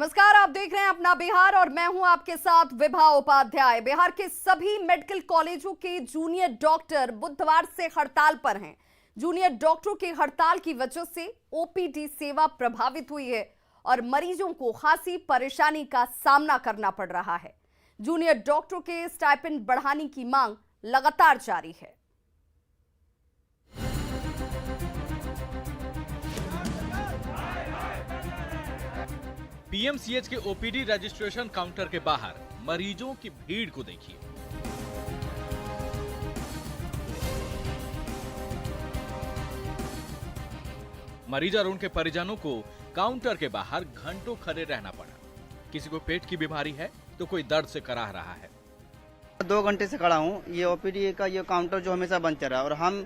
नमस्कार, आप देख रहे हैं अपना बिहार और मैं हूं आपके साथ विभा उपाध्याय। बिहार के सभी मेडिकल कॉलेजों के जूनियर डॉक्टर बुधवार से हड़ताल पर हैं। जूनियर डॉक्टरों की हड़ताल की वजह से ओपीडी सेवा प्रभावित हुई है और मरीजों को खासी परेशानी का सामना करना पड़ रहा है। जूनियर डॉक्टरों के स्टाइपेंड बढ़ाने की मांग लगातार जारी है। पीएमसीएच के ओपीडी रजिस्ट्रेशन काउंटर के बाहर मरीजों की भीड़ को देखिए। मरीज और उनके परिजनों को काउंटर के बाहर घंटों खड़े रहना पड़ा। किसी को पेट की बीमारी है तो कोई दर्द से कराह रहा है। 2 घंटे से खड़ा हूँ। ये ओपीडी का ये काउंटर जो हमेशा बंद चल रहा है और हम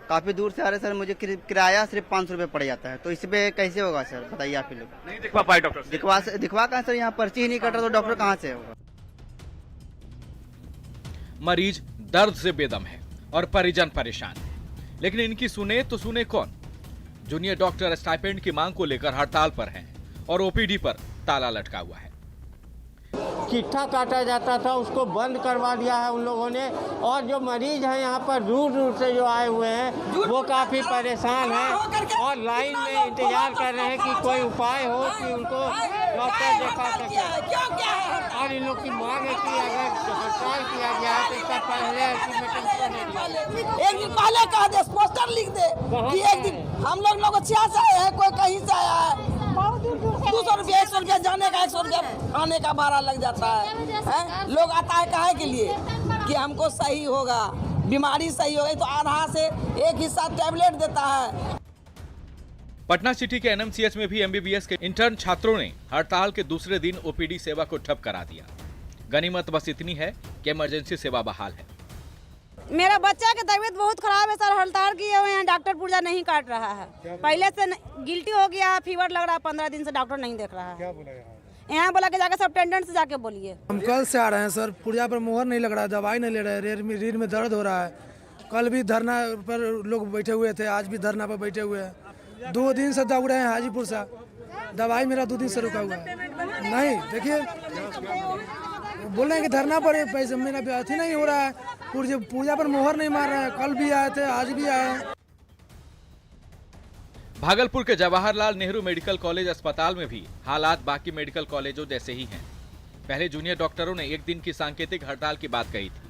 काफी दूर से आ रहे सर। मुझे किराया सिर्फ 500 रुपए पड़ जाता है, तो इसमें कैसे होगा सर, बताइए आप लोग। नहीं दिखवा पाए डॉक्टर? दिखवा कहाँ सर, यहाँ पर्ची ही नहीं कट रहा तो डॉक्टर कहाँ से होगा। मरीज दर्द से बेदम है और परिजन परेशान है, लेकिन इनकी सुने तो सुने कौन। जूनियर डॉक्टर स्टाइपेंड की मांग को लेकर हड़ताल पर हैं और ओपीडी पर ताला लटका हुआ है। चिट्ठा काटा जाता था, उसको बंद करवा दिया है उन लोगों ने। और जो मरीज हैं यहाँ पर दूर दूर से जो आए हुए हैं वो काफ़ी परेशान हैं और लाइन में इंतजार कर रहे हैं कि कोई उपाय हो कि उनको डॉक्टर दिखा सके। और इन लोग की मांग है कि अगर हड़ताल किया गया है तो इसका पहले एक दिन पहले कह दे, पोस्टर लिख दे कि एक दिन हम लोग से आए हैं, कोई कहीं से आया है। 200 रुपया 100 रुपया जाने का, 100 रुपया आने का भाड़ा लग जाता है। लोग आता है काहे के लिए कि हमको सही होगा, बीमारी सही होगी तो आधा से एक हिस्सा टैबलेट देता है। पटना सिटी के एनएमसीएच में भी एमबीबीएस के इंटर्न छात्रों ने हड़ताल के दूसरे दिन ओपीडी सेवा को ठप करा दिया। गनीमत बस इतनी है कि इमरजेंसी सेवा बहाल है। मेरा बच्चा की तबीयत बहुत खराब है सर, हड़ताल किए हुए हैं, डॉक्टर पुर्जा नहीं काट रहा है। पहले से गिल्टी हो गया, फीवर लग रहा है, 15 दिन से डॉक्टर नहीं देख रहा है। क्या बोला यहाँ बोला कि जाकर सब अटेंडेंट से जाके बोलिए। हम कल से आ रहे हैं सर, पुर्जा पर मोहर नहीं लग रहा है, दवाई नहीं ले रहे हैं, रीढ़ में दर्द हो रहा है। कल भी धरना पर लोग बैठे हुए थे, आज भी धरना पर बैठे हुए हैं। 2 दिन से दौड़ रहे हैं हाजीपुर से, दवाई मेरा 2 दिन से रुका हुआ है। नहीं देखिए, बोल रहे हैं कि धरना पर पैसे मेरा अथी नहीं हो रहा है, पूजा पर मोहर नहीं मार रहे हैं। कल भी आए थे, आज भी आए हैं। भागलपुर के जवाहरलाल नेहरू मेडिकल कॉलेज अस्पताल में भी हालात बाकी मेडिकल कॉलेजों जैसे ही हैं। पहले जूनियर डॉक्टरों ने एक दिन की सांकेतिक हड़ताल की बात कही थी,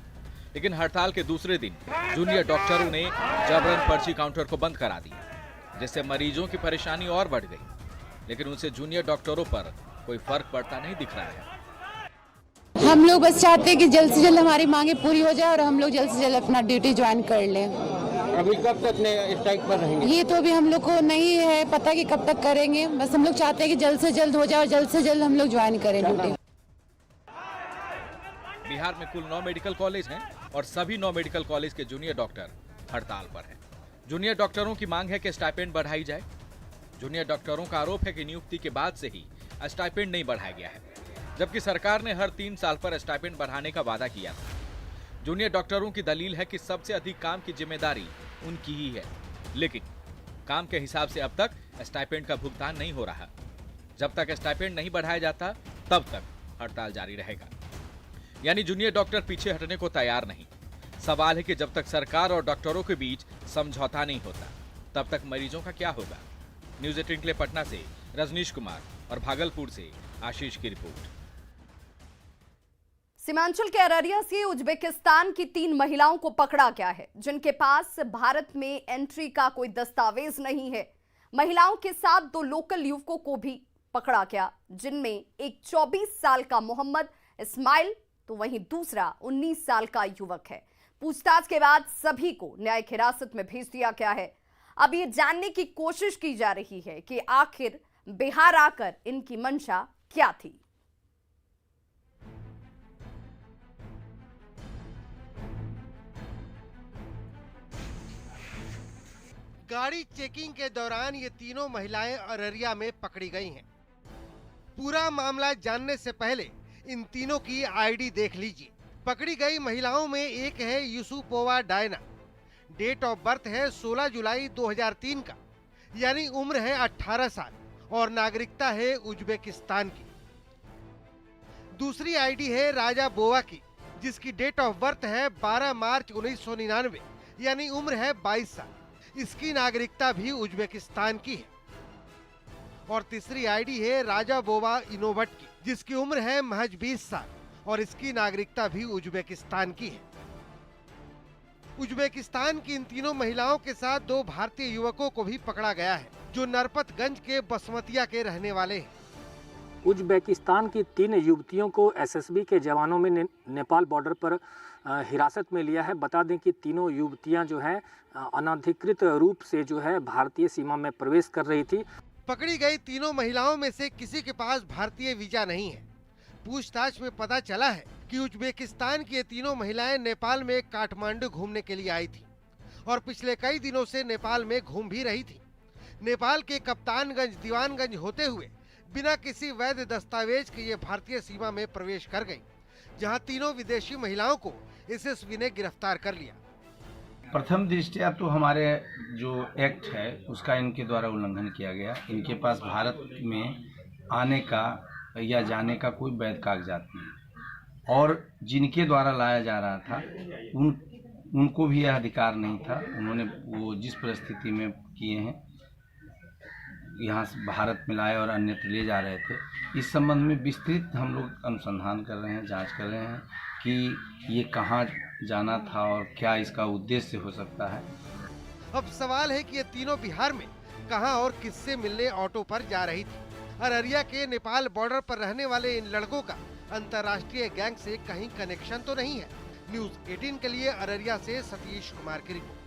लेकिन हड़ताल के दूसरे दिन जूनियर डॉक्टरों ने जबरन पर्ची काउंटर को बंद करा दिया, जिससे मरीजों की परेशानी और बढ़ गई। लेकिन उनसे जूनियर डॉक्टरों पर कोई फर्क पड़ता नहीं दिख रहा है। हम लोग बस चाहते हैं कि जल्द से जल्द हमारी मांगे पूरी हो जाए और हम लोग जल्द से जल्द अपना ड्यूटी ज्वाइन कर लें। अभी कब तक स्ट्राइक पर रहेंगे? ये तो अभी हम लोग को नहीं है पता कि कब तक करेंगे। बस हम लोग चाहते हैं कि जल्द से जल्द हो जाए और जल्द से जल्द हम लोग ज्वाइन करें ड्यूटी। बिहार में कुल 9 मेडिकल कॉलेज हैं और सभी 9 मेडिकल कॉलेज के जूनियर डॉक्टर हड़ताल पर हैं। जूनियर डॉक्टरों की मांग है कि स्टाइपेंड बढ़ाई जाए। जूनियर डॉक्टरों का आरोप है कि नियुक्ति के बाद से ही स्टाइपेंड नहीं बढ़ाया गया है, जबकि सरकार ने हर 3 साल पर स्टाइपेंड बढ़ाने का वादा किया था। जूनियर डॉक्टरों की दलील है कि सबसे अधिक काम की जिम्मेदारी उनकी ही है, लेकिन काम के हिसाब से अब तक स्टाइपेंड का भुगतान नहीं हो रहा। जब तक स्टाइपेंड नहीं बढ़ाया जाता तब तक हड़ताल जारी रहेगा। यानी जूनियर डॉक्टर पीछे हटने को तैयार नहीं। सवाल है कि जब तक सरकार और डॉक्टरों के बीच समझौता नहीं होता तब तक मरीजों का क्या होगा। न्यूज़ 18 के लिए पटना से रजनीश कुमार और भागलपुर से आशीष की रिपोर्ट। सीमांचल के अररिया से उज्बेकिस्तान की 3 महिलाओं को पकड़ा गया है, जिनके पास भारत में एंट्री का कोई दस्तावेज नहीं है। महिलाओं के साथ 2 लोकल युवकों को भी पकड़ा गया, जिनमें एक 24 साल का मोहम्मद इस्माइल तो वहीं दूसरा 19 साल का युवक है। पूछताछ के बाद सभी को न्यायिक हिरासत में भेज दिया गया है। अब ये जानने की कोशिश की जा रही है कि आखिर बिहार आकर इनकी मंशा क्या थी। गाड़ी चेकिंग के दौरान ये तीनों महिलाएं अररिया में पकड़ी गई हैं। पूरा मामला जानने से पहले इन तीनों की आईडी देख लीजिए। पकड़ी गई महिलाओं में एक है यूसुपोवा डायना, डेट ऑफ बर्थ है 16 जुलाई 2003 का, यानी उम्र है 18 साल और नागरिकता है उज्बेकिस्तान की। दूसरी आईडी है राजा बोवा की, जिसकी डेट ऑफ बर्थ है 12 मार्च 1999, यानी उम्र है 22 साल। इसकी नागरिकता भी उज्बेकिस्तान की है। और तीसरी आईडी है राजा बोवा इनोवट की, जिसकी उम्र है महज 20 साल और इसकी नागरिकता भी उज्बेकिस्तान की है। उज्बेकिस्तान की इन तीनों महिलाओं के साथ 2 भारतीय युवकों को भी पकड़ा गया है, जो नरपतगंज के बसमतिया के रहने वाले हैं। उज्बेकिस्तान की 3 युवतियों को एसएसबी के जवानों में नेपाल बॉर्डर पर हिरासत में लिया है। बता दें कि तीनों युवतियां जो है अनधिकृत रूप से जो है भारतीय सीमा में प्रवेश कर रही थी। पकड़ी गई तीनों महिलाओं में से किसी के पास भारतीय वीजा नहीं है। पूछताछ में पता चला है कि उज्बेकिस्तान की ये तीनों महिलाएं नेपाल में काठमांडू घूमने के लिए आई थी और पिछले कई दिनों से नेपाल में घूम भी रही थी। नेपाल के कप्तानगंज दीवानगंज होते हुए बिना किसी वैध दस्तावेज के ये भारतीय सीमा में प्रवेश कर गई, जहां तीनों विदेशी महिलाओं को एसएसबी ने गिरफ्तार कर लिया। प्रथम दृष्टया तो हमारे जो एक्ट है उसका इनके द्वारा उल्लंघन किया गया। इनके पास भारत में आने का या जाने का कोई वैध कागजात नहीं और जिनके द्वारा लाया जा रहा था उनको भी यह अधिकार नहीं था। उन्होंने वो जिस परिस्थिति में किए हैं, यहाँ से भारत में लाए और अन्यत्र ले जा रहे थे, इस संबंध में विस्तृत हम लोग अनुसंधान कर रहे हैं, जांच कर रहे हैं कि ये कहाँ जाना था और क्या इसका उद्देश्य हो सकता है। अब सवाल है कि ये तीनों बिहार में कहां और किससे मिलने ऑटो पर जा रही थी। अररिया के नेपाल बॉर्डर पर रहने वाले इन लड़कों का अंतर्राष्ट्रीय गैंग से कहीं कनेक्शन तो नहीं है। न्यूज़ 18 के लिए अररिया से सतीश कुमार की रिपोर्ट।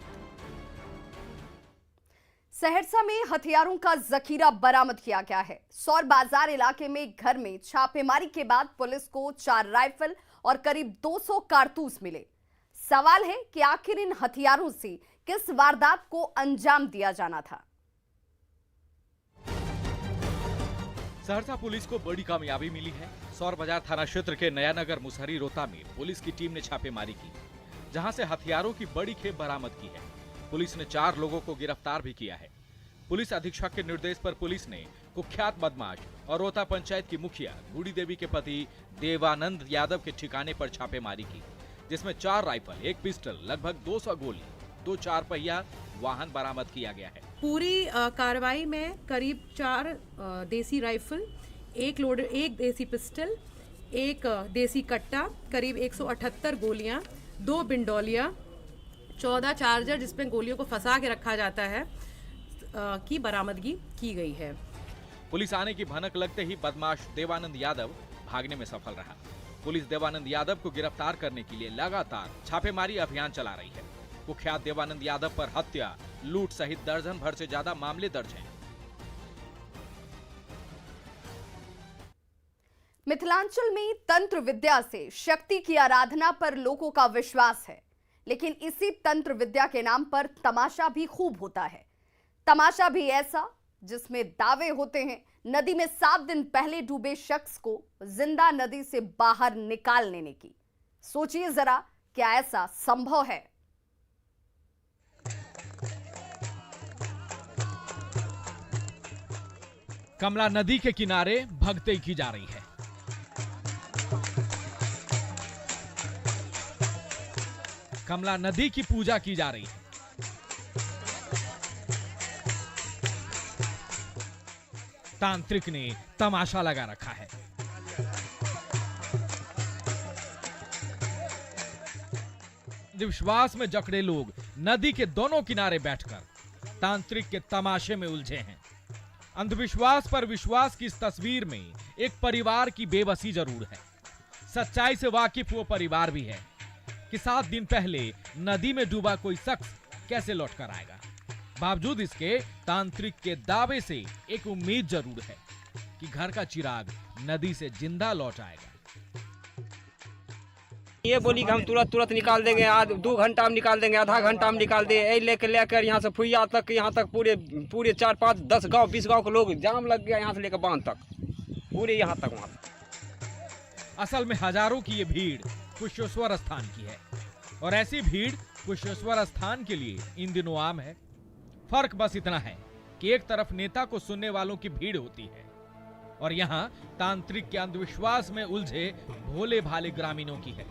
सहरसा में हथियारों का जखीरा बरामद किया गया है। सौर बाजार इलाके में एक घर में छापेमारी के बाद पुलिस को 4 राइफल और करीब 200 कारतूस मिले। सवाल है कि आखिर इन हथियारों से किस वारदात को अंजाम दिया जाना था। सहरसा पुलिस को बड़ी कामयाबी मिली है। सौर बाजार थाना क्षेत्र के नयानगर मुसहरी रोता में पुलिस की टीम ने छापेमारी की, जहां से हथियारों की बड़ी खेप बरामद की है। पुलिस ने 4 लोगों को गिरफ्तार भी किया है। पुलिस अधीक्षक के निर्देश पर पुलिस ने कुख्यात बदमाश और रोता पंचायत की मुखिया गुड़ी देवी के पति देवानंद यादव के ठिकाने पर छापेमारी की, जिसमें 4 राइफल, 1 पिस्टल, लगभग 200 गोली, 2 4 पहिया वाहन बरामद किया गया है। पूरी कार्रवाई में करीब 4 देसी राइफल, 1 देसी पिस्टल, 1 देसी कट्टा, करीब 178 गोलियां, 2 बिंडोलिया, 14 चार्जर जिसमें गोलियों को फंसा के रखा जाता है की बरामदगी की गई है। पुलिस आने की भनक लगते ही बदमाश देवानंद यादव भागने में सफल रहा। पुलिस देवानंद यादव को गिरफ्तार करने के लिए लगातार छापेमारी अभियान चला रही है। कुख्यात देवानंद यादव पर हत्या, लूट सहित दर्जन भर से ज्यादा मामले दर्ज हैं। मिथिलांचल में तंत्र विद्या से शक्ति की आराधना पर लोगों का विश्वास है, लेकिन इसी तंत्र विद्या के नाम पर तमाशा भी खूब होता है। तमाशा भी ऐसा जिसमें दावे होते हैं नदी में 7 दिन पहले डूबे शख्स को जिंदा नदी से बाहर निकाल लेने की। सोचिए जरा, क्या ऐसा संभव है? कमला नदी के किनारे भक्ति की जा रही है। कमला नदी की पूजा की जा रही है। तांत्रिक ने तमाशा लगा रखा है। विश्वास में जकड़े लोग नदी के दोनों किनारे बैठकर तांत्रिक के तमाशे में उलझे हैं। अंधविश्वास पर विश्वास की इस तस्वीर में एक परिवार की बेबसी जरूर है। सच्चाई से वाकिफ वो परिवार भी है कि 7 दिन पहले नदी में डूबा कोई शख्स कैसे लौट कर आएगा। बावजूद इसके तांत्रिक के दावे से एक उम्मीद जरूर है कि घर का चिराग नदी से जिंदा लौट आएगा। ये बोली कि हम तुरंत निकाल देंगे, आज 2 घंटा में निकाल देंगे, आधा घंटा में निकाल देंगे। लेकर यहाँ से फुइया तक, यहाँ तक पूरे 4 5 10 गांव 20 गांव के लोग जाम लग गया, यहाँ से लेकर बांध तक, पूरे यहाँ तक वहाँ। असल में हजारों की ये भीड़ कुशेश्वर स्थान की है और ऐसी भीड़ कुशेश्वर स्थान के लिए इन दिनों आम है। फर्क बस इतना है कि एक तरफ नेता को सुनने वालों की भीड़ होती है और यहाँ तांत्रिक के अंधविश्वास में उलझे भोले भाले ग्रामीणों की है।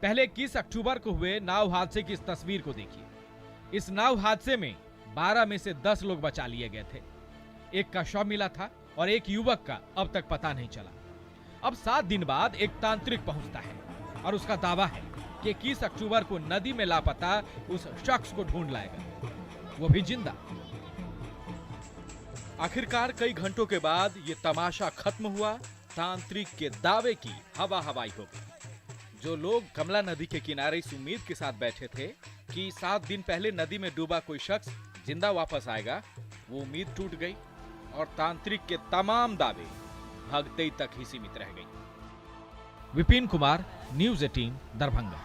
पहले 21 अक्टूबर को हुए नाव हादसे की इस तस्वीर को देखिए। इस नाव हादसे में 12 में से 10 लोग बचा लिए गए थे। एक का शव मिला था और एक युवक का अब तक पता नहीं चला। अब 7 दिन बाद एक तांत्रिक पहुंचता है और उसका दावा है कि 21 अक्टूबर को नदी में लापता उस शख्स को ढूंढ लाएगा, वो भी जिंदा। आखिरकार कई घंटों के बाद ये तमाशा खत्म हुआ। तांत्रिक के दावे की हवा हवाई हो गई। जो लोग कमला नदी के किनारे इस उम्मीद के साथ बैठे थे कि 7 दिन पहले नदी में डूबा कोई शख्स जिंदा वापस आएगा, वो उम्मीद टूट गई और तांत्रिक के तमाम दावे भगते तक ही सीमित रह गई। विपिन कुमार, न्यूज़ 18 दरभंगा।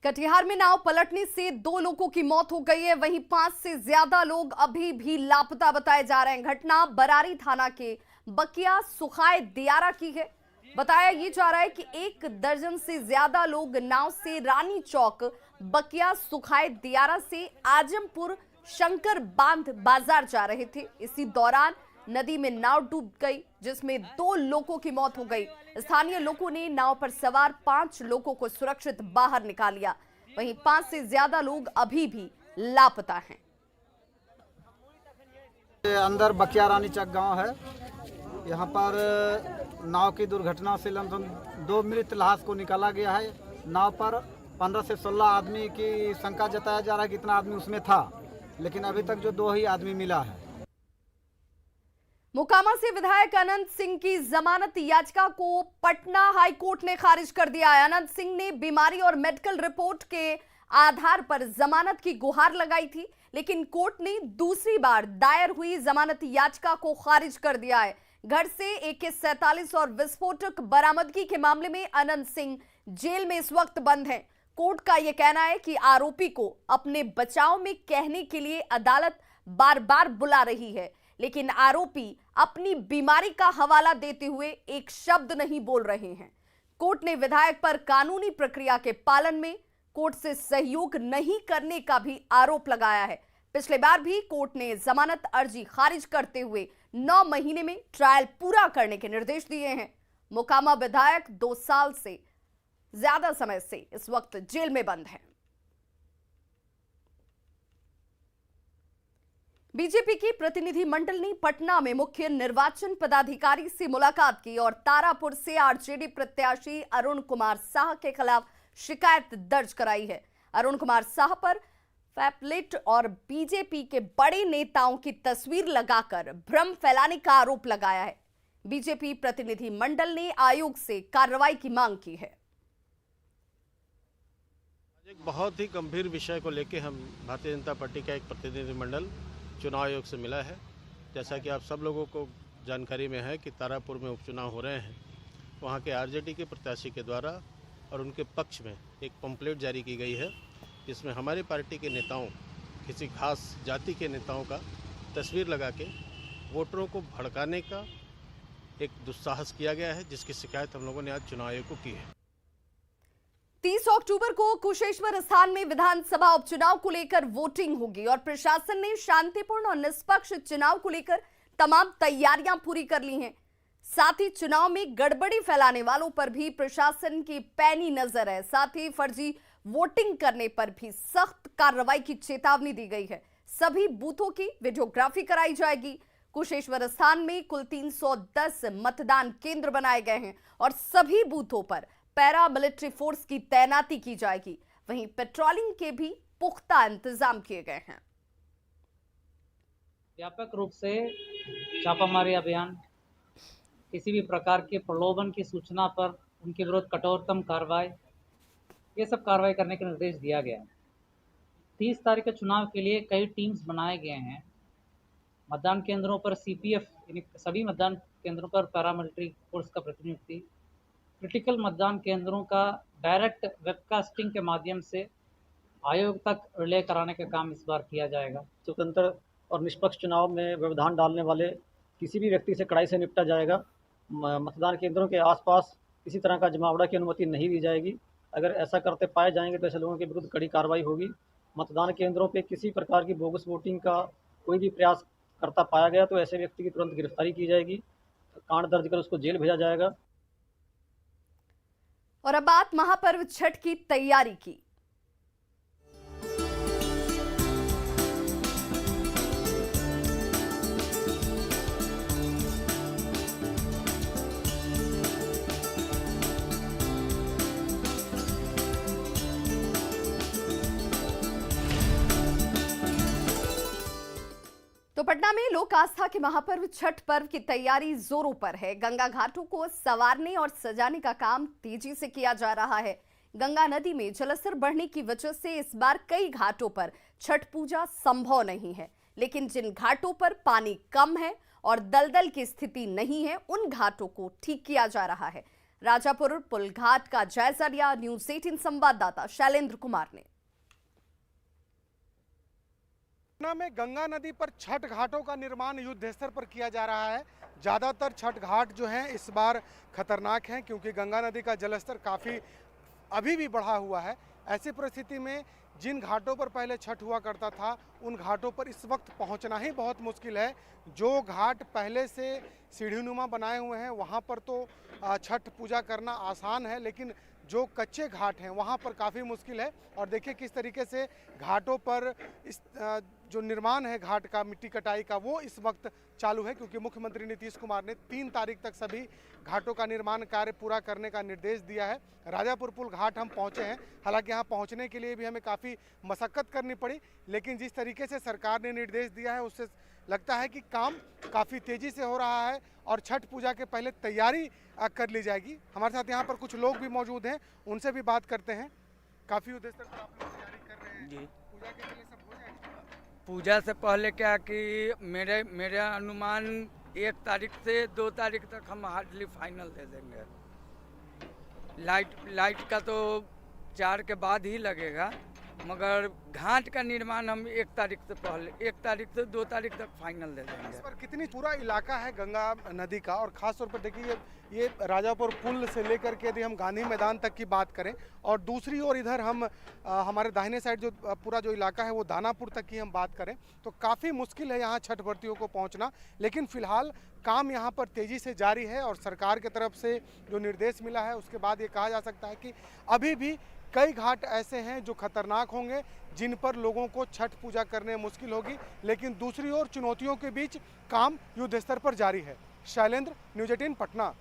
कटिहार में नाव पलटने से 2 लोगों की मौत हो गई है, वहीं 5 से ज्यादा लोग अभी भी लापता बताए जा रहे हैं। घटना बरारी थाना के बकिया सुखाए दियारा की है। बताया ये जा रहा है कि 1 दर्जन से ज्यादा लोग नाव से रानी चौक बकिया सुखाए दियारा से आजमपुर शंकर बांध बाजार जा रहे थे। इसी दौरान नदी में नाव डूब गई, जिसमें 2 लोगों की मौत हो गई। स्थानीय लोगों ने नाव पर सवार 5 लोगों को सुरक्षित बाहर निकाल लिया। वहीं 5 से ज्यादा लोग अभी भी लापता हैं। अंदर बकिया रानी चक गांव है। यहाँ पर नाव की दुर्घटना से लमसम 2 मृत लाश को निकाला गया है। नाव पर 15 से 16 आदमी की शंका जताया जा रहा है कि इतना आदमी उसमें था, लेकिन अभी तक जो 2 ही आदमी मिला है। मोकामा से विधायक अनंत सिंह की जमानत याचिका को पटना हाई कोर्ट ने खारिज कर दिया है। अनंत सिंह ने बीमारी और मेडिकल रिपोर्ट के आधार पर जमानत की गुहार लगाई थी, लेकिन कोर्ट ने दूसरी बार दायर हुई जमानत याचिका को खारिज कर दिया है। घर से AK-47 और विस्फोटक बरामदगी के मामले में अनंत सिंह जेल में इस वक्त बंद हैं। कोर्ट का यह कहना है कि आरोपी को अपने बचाव में कहने के लिए अदालत बार बार बुला रही है, लेकिन आरोपी अपनी बीमारी का हवाला देते हुए एक शब्द नहीं बोल रहे हैं। कोर्ट ने विधायक पर कानूनी प्रक्रिया के पालन में कोर्ट से सहयोग नहीं करने का भी आरोप लगाया है। पिछले बार भी कोर्ट ने जमानत अर्जी खारिज करते हुए 9 महीने में ट्रायल पूरा करने के निर्देश दिए हैं। मोकामा विधायक 2 साल से ज्यादा समय से इस वक्त जेल में बंद है। बीजेपी की प्रतिनिधि मंडल ने पटना में मुख्य निर्वाचन पदाधिकारी से मुलाकात की और तारापुर से आरजेडी प्रत्याशी अरुण कुमार साह के खिलाफ शिकायत दर्ज कराई है। अरुण कुमार साह पर पैम्फलेट और बीजेपी के बड़े नेताओं की तस्वीर लगाकर भ्रम फैलाने का आरोप लगाया है। बीजेपी प्रतिनिधि मंडल ने आयोग से कार्रवाई की मांग की है। एक बहुत ही गंभीर विषय को लेकर हम भारतीय जनता पार्टी का एक प्रतिनिधि मंडल चुनाव आयोग से मिला है। जैसा कि आप सब लोगों को जानकारी में है कि तारापुर में उपचुनाव हो रहे हैं। वहां के आरजेडी के प्रत्याशी के द्वारा और उनके पक्ष में एक पंपलेट जारी की गई है, जिसमें हमारी पार्टी के नेताओं, किसी खास जाति के नेताओं का तस्वीर लगा के वोटरों को भड़काने का एक दुस्साहस किया गया है, जिसकी शिकायत हम लोगों ने आज चुनाव आयोग को की है। 30 अक्टूबर को कुशेश्वर स्थान में विधानसभा उपचुनाव को लेकर वोटिंग होगी और प्रशासन ने शांतिपूर्ण और निष्पक्ष चुनाव को लेकर तमाम तैयारियां पूरी कर ली हैं। साथ ही चुनाव में गड़बड़ी फैलाने वालों पर भी प्रशासन की पैनी नजर है। साथ ही फर्जी वोटिंग करने पर भी सख्त कार्रवाई की चेतावनी दी गई है। सभी बूथों की वीडियोग्राफी कराई जाएगी। कुशेश्वर स्थान में कुल 310 मतदान केंद्र बनाए गए हैं और सभी बूथों पर पैरा मिलिट्री फोर्स की तैनाती की जाएगी। वहीं पेट्रोलिंग के भी पुख्ता इंतजाम किए गए हैं। व्यापक रूप से छापामारी अभियान, किसी भी प्रकार के प्रलोभन की सूचना पर उनके विरुद्ध कठोरतम कार्रवाई, ये सब कार्रवाई करने का निर्देश दिया गया है। 30 तारीख के चुनाव के लिए कई टीम्स बनाए गए हैं। मतदान केंद्रों पर CPF यानी सभी मतदान केंद्रों पर पैरामिलिट्री फोर्स का प्रतिनियुक्ति, क्रिटिकल मतदान केंद्रों का डायरेक्ट वेबकास्टिंग के माध्यम से आयोग तक रिले कराने का काम इस बार किया जाएगा। स्वतंत्र और निष्पक्ष चुनाव में व्यवधान डालने वाले किसी भी व्यक्ति से कड़ाई से निपटा जाएगा। मतदान केंद्रों के आसपास किसी तरह का जमावड़ा की अनुमति नहीं दी जाएगी। अगर ऐसा करते पाए जाएंगे तो ऐसे लोगों के विरुद्ध कड़ी कार्रवाई होगी। मतदान केंद्रों पे किसी प्रकार की बोगस वोटिंग का कोई भी प्रयास करता पाया गया तो ऐसे व्यक्ति की तुरंत गिरफ्तारी की जाएगी, कांड दर्ज कर उसको जेल भेजा जाएगा। और अब बात महापर्व छठ की तैयारी की। तो पटना में लोक आस्था के महापर्व छठ पर्व की तैयारी जोरों पर है। गंगा घाटों को संवारने और सजाने का काम तेजी से किया जा रहा है। गंगा नदी में जलस्तर बढ़ने की वजह से इस बार कई घाटों पर छठ पूजा संभव नहीं है, लेकिन जिन घाटों पर पानी कम है और दलदल की स्थिति नहीं है, उन घाटों को ठीक किया जा रहा है। राजापुर पुल घाट का जायजा लिया न्यूज़ 18 संवाददाता शैलेंद्र कुमार ने। पटना में गंगा नदी पर छठ घाटों का निर्माण युद्ध स्तर पर किया जा रहा है। ज़्यादातर छठ घाट जो हैं इस बार खतरनाक हैं, क्योंकि गंगा नदी का जलस्तर काफ़ी अभी भी बढ़ा हुआ है। ऐसी परिस्थिति में जिन घाटों पर पहले छठ हुआ करता था, उन घाटों पर इस वक्त पहुंचना ही बहुत मुश्किल है। जो घाट पहले से सीढ़ीनुमा बनाए हुए हैं वहां पर तो छठ पूजा करना आसान है, लेकिन जो कच्चे घाट हैं वहां पर काफ़ी मुश्किल है। और देखिए किस तरीके से घाटों पर इस जो निर्माण है घाट का, मिट्टी कटाई का, वो इस वक्त चालू है, क्योंकि मुख्यमंत्री नीतीश कुमार ने 3 तारीख तक सभी घाटों का निर्माण कार्य पूरा करने का निर्देश दिया है। राजापुर पुल घाट हम पहुंचे हैं, हालांकि यहाँ पहुंचने के लिए भी हमें काफ़ी मशक्क़त करनी पड़ी, लेकिन जिस तरीके से सरकार ने निर्देश दिया है उससे लगता है कि काम काफ़ी तेज़ी से हो रहा है और छठ पूजा के पहले तैयारी कर ली जाएगी। हमारे साथ यहाँ पर कुछ लोग भी मौजूद हैं, उनसे भी बात करते हैं। काफ़ी उद्देश्य पर आप लोग तैयारी कर रहे हैं जी। पूजा के लिए सब हो जाएगा? पूजा से पहले क्या कि मेरे अनुमान 1 तारीख से 2 तारीख तक हम हार्डली फाइनल दे देंगे। लाइट का तो 4 के बाद ही लगेगा, मगर घाट का निर्माण हम 1 तारीख से पहले 1 तारीख से 2 तारीख तक फाइनल दे देंगे। इस पर कितनी पूरा इलाका है गंगा नदी का, और ख़ास तौर पर देखिए ये राजापुर पुल से लेकर के यदि हम गांधी मैदान तक की बात करें, और दूसरी ओर इधर हम हमारे दाहिने साइड जो पूरा जो इलाका है वो दानापुर तक की हम बात करें, तो काफ़ी मुश्किल है यहाँ छठ व्रतियों को पहुँचना। लेकिन फिलहाल काम यहाँ पर तेज़ी से जारी है और सरकार की तरफ से जो निर्देश मिला है उसके बाद ये कहा जा सकता है कि अभी भी कई घाट ऐसे हैं जो खतरनाक होंगे, जिन पर लोगों को छठ पूजा करने मुश्किल होगी। लेकिन दूसरी ओर चुनौतियों के बीच काम युद्ध स्तर पर जारी है। शैलेंद्र, न्यूज़ 18 पटना।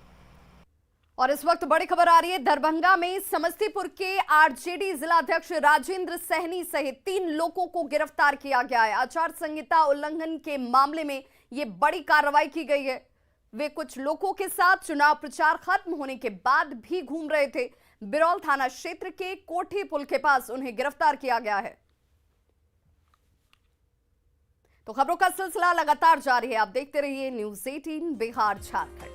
और इस वक्त बड़ी खबर आ रही है दरभंगा में। समस्तीपुर के आरजेडी जिलाध्यक्ष राजेंद्र सहनी सहित 3 लोगों को गिरफ्तार किया गया है। आचार संहिता उल्लंघन के मामले में ये बड़ी कार्रवाई की गई है। वे कुछ लोगों के साथ चुनाव प्रचार खत्म होने के बाद भी घूम रहे थे। बिरौल थाना क्षेत्र के कोठी पुल के पास उन्हें गिरफ्तार किया गया है। तो खबरों का सिलसिला लगातार जारी है। आप देखते रहिए न्यूज़ 18 बिहार झारखंड।